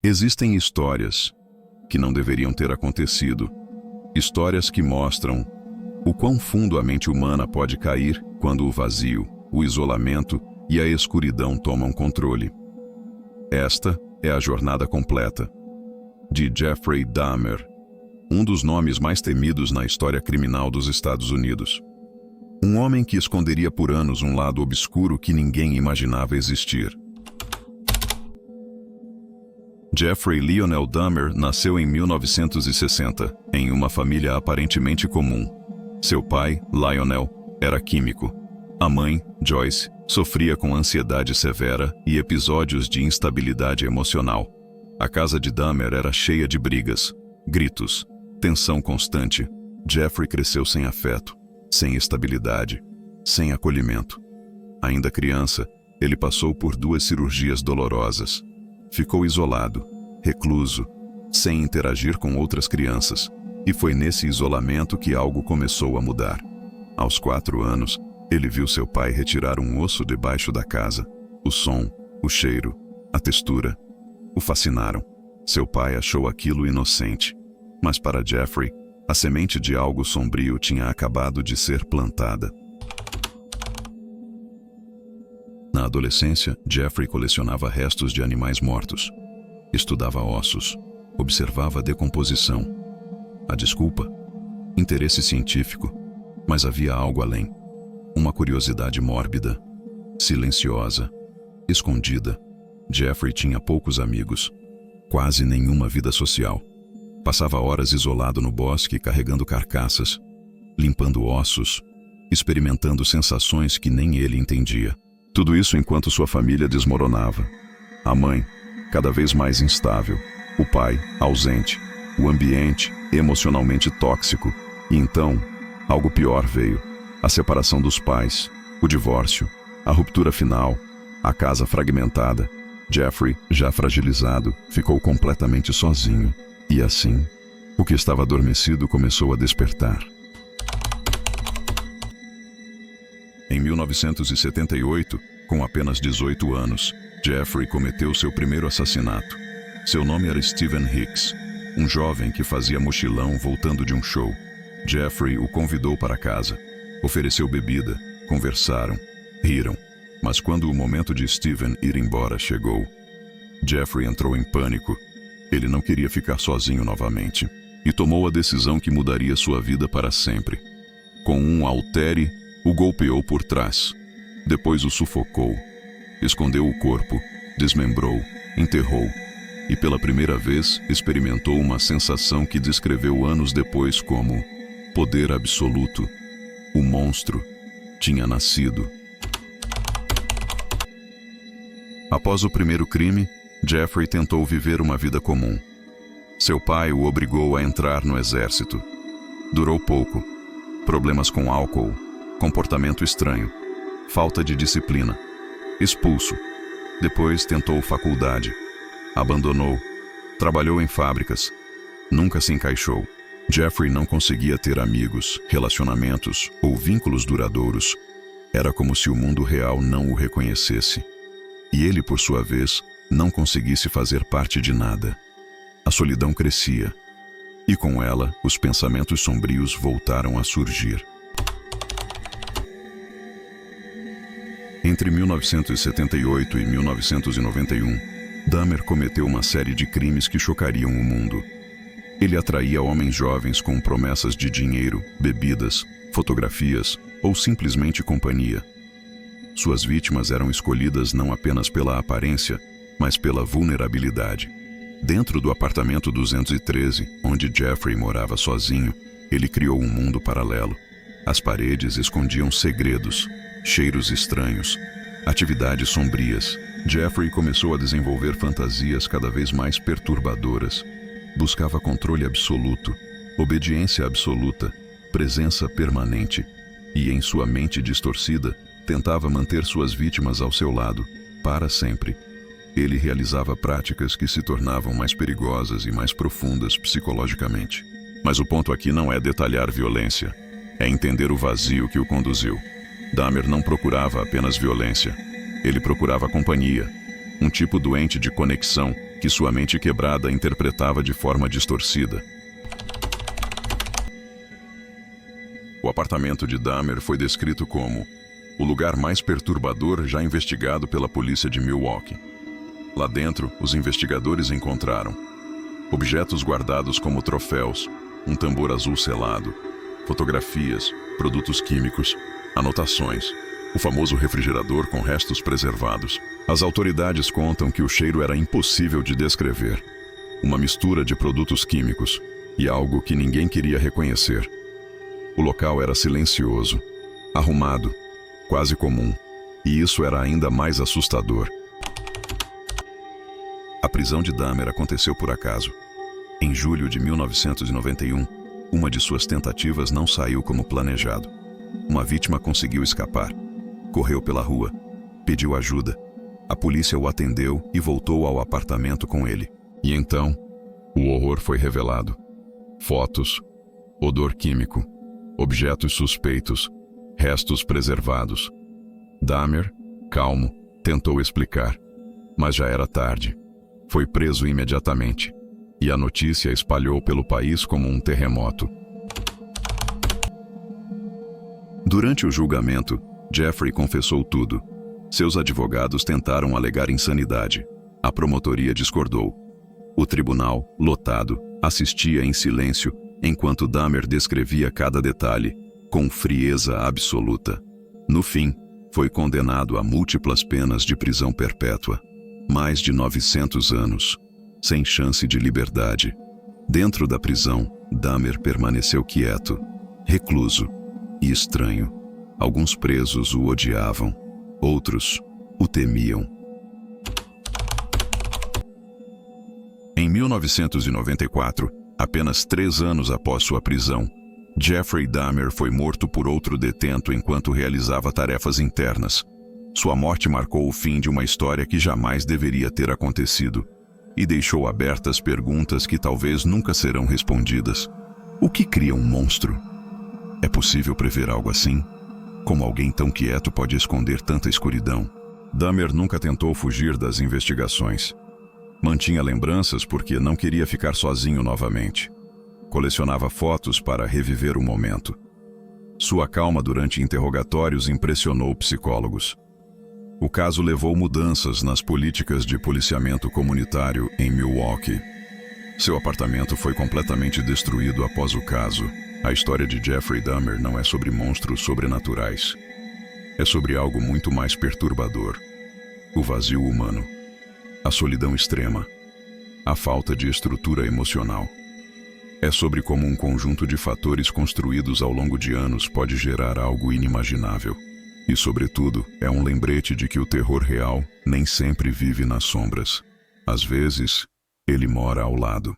Existem histórias que não deveriam ter acontecido. Histórias que mostram o quão fundo a mente humana pode cair quando o vazio, o isolamento e a escuridão tomam controle. Esta é a jornada completa de Jeffrey Dahmer, um dos nomes mais temidos na história criminal dos Estados Unidos. Um homem que esconderia por anos um lado obscuro que ninguém imaginava existir. Jeffrey Lionel Dahmer nasceu em 1960, em uma família aparentemente comum. Seu pai, Lionel, era químico. A mãe, Joyce, sofria com ansiedade severa e episódios de instabilidade emocional. A casa de Dahmer era cheia de brigas, gritos, tensão constante. Jeffrey cresceu sem afeto, sem estabilidade, sem acolhimento. Ainda criança, ele passou por 2 cirurgias dolorosas. Ficou isolado, recluso, sem interagir com outras crianças. E foi nesse isolamento que algo começou a mudar. Aos 4 anos, ele viu seu pai retirar um osso debaixo da casa. O som, o cheiro, a textura o fascinaram. Seu pai achou aquilo inocente. Mas para Jeffrey, a semente de algo sombrio tinha acabado de ser plantada. Na adolescência, Jeffrey colecionava restos de animais mortos. Estudava ossos, observava a decomposição. A desculpa? Interesse científico. Mas havia algo além. Uma curiosidade mórbida, silenciosa, escondida. Jeffrey tinha poucos amigos, quase nenhuma vida social. Passava horas isolado no bosque, carregando carcaças, limpando ossos, experimentando sensações que nem ele entendia. Tudo isso enquanto sua família desmoronava. A mãe, cada vez mais instável. O pai, ausente. O ambiente, emocionalmente tóxico. E então, algo pior veio. A separação dos pais, o divórcio, a ruptura final, a casa fragmentada. Jeffrey, já fragilizado, ficou completamente sozinho. E assim, o que estava adormecido começou a despertar. Em 1978, com apenas 18 anos, Jeffrey cometeu seu primeiro assassinato. Seu nome era Stephen Hicks, um jovem que fazia mochilão voltando de um show. Jeffrey o convidou para casa, ofereceu bebida, conversaram, riram. Mas quando o momento de Stephen ir embora chegou, Jeffrey entrou em pânico. Ele não queria ficar sozinho novamente e tomou a decisão que mudaria sua vida para sempre. Com um haltere, o golpeou por trás. Depois o sufocou. Escondeu o corpo, desmembrou, enterrou. E pela primeira vez experimentou uma sensação que descreveu anos depois como poder absoluto. O monstro tinha nascido. Após o primeiro crime, Jeffrey tentou viver uma vida comum. Seu pai o obrigou a entrar no exército. Durou pouco. Problemas com álcool, comportamento estranho, falta de disciplina. Expulso. Depois tentou faculdade. Abandonou. Trabalhou em fábricas. Nunca se encaixou. Jeffrey não conseguia ter amigos, relacionamentos ou vínculos duradouros. Era como se o mundo real não o reconhecesse. E ele, por sua vez, não conseguisse fazer parte de nada. A solidão crescia. E com ela, os pensamentos sombrios voltaram a surgir. Entre 1978 e 1991, Dahmer cometeu uma série de crimes que chocariam o mundo. Ele atraía homens jovens com promessas de dinheiro, bebidas, fotografias ou simplesmente companhia. Suas vítimas eram escolhidas não apenas pela aparência, mas pela vulnerabilidade. Dentro do apartamento 213, onde Jeffrey morava sozinho, ele criou um mundo paralelo. As paredes escondiam segredos, cheiros estranhos, atividades sombrias. Jeffrey começou a desenvolver fantasias cada vez mais perturbadoras. Buscava controle absoluto, obediência absoluta, presença permanente. E em sua mente distorcida, tentava manter suas vítimas ao seu lado, para sempre. Ele realizava práticas que se tornavam mais perigosas e mais profundas psicologicamente. Mas o ponto aqui não é detalhar violência, é entender o vazio que o conduziu. Dahmer não procurava apenas violência. Ele procurava companhia, um tipo doente de conexão que sua mente quebrada interpretava de forma distorcida. O apartamento de Dahmer foi descrito como o lugar mais perturbador já investigado pela polícia de Milwaukee. Lá dentro, os investigadores encontraram objetos guardados como troféus, um tambor azul selado, fotografias, produtos químicos, anotações, o famoso refrigerador com restos preservados. As autoridades contam que o cheiro era impossível de descrever. Uma mistura de produtos químicos e algo que ninguém queria reconhecer. O local era silencioso, arrumado, quase comum, e isso era ainda mais assustador. A prisão de Dahmer aconteceu por acaso. Em julho de 1991, uma de suas tentativas não saiu como planejado. Uma vítima conseguiu escapar. Correu pela rua, pediu ajuda. A polícia o atendeu e voltou ao apartamento com ele. E então, o horror foi revelado. Fotos, odor químico, objetos suspeitos, restos preservados. Dahmer, calmo, tentou explicar, mas já era tarde. Foi preso imediatamente, e a notícia espalhou pelo país como um terremoto. Durante o julgamento, Jeffrey confessou tudo. Seus advogados tentaram alegar insanidade. A promotoria discordou. O tribunal, lotado, assistia em silêncio enquanto Dahmer descrevia cada detalhe, com frieza absoluta. No fim, foi condenado a múltiplas penas de prisão perpétua. Mais de 900 anos, sem chance de liberdade. Dentro da prisão, Dahmer permaneceu quieto, recluso e estranho. Alguns presos o odiavam, outros o temiam. Em 1994, apenas 3 anos após sua prisão, Jeffrey Dahmer foi morto por outro detento enquanto realizava tarefas internas. Sua morte marcou o fim de uma história que jamais deveria ter acontecido e deixou abertas perguntas que talvez nunca serão respondidas. O que cria um monstro? É possível prever algo assim? Como alguém tão quieto pode esconder tanta escuridão? Dahmer nunca tentou fugir das investigações. Mantinha lembranças porque não queria ficar sozinho novamente. Colecionava fotos para reviver o momento. Sua calma durante interrogatórios impressionou psicólogos. O caso levou mudanças nas políticas de policiamento comunitário em Milwaukee. Seu apartamento foi completamente destruído após o caso. A história de Jeffrey Dahmer não é sobre monstros sobrenaturais. É sobre algo muito mais perturbador. O vazio humano. A solidão extrema. A falta de estrutura emocional. É sobre como um conjunto de fatores construídos ao longo de anos pode gerar algo inimaginável. E, sobretudo, é um lembrete de que o terror real nem sempre vive nas sombras. Às vezes, ele mora ao lado.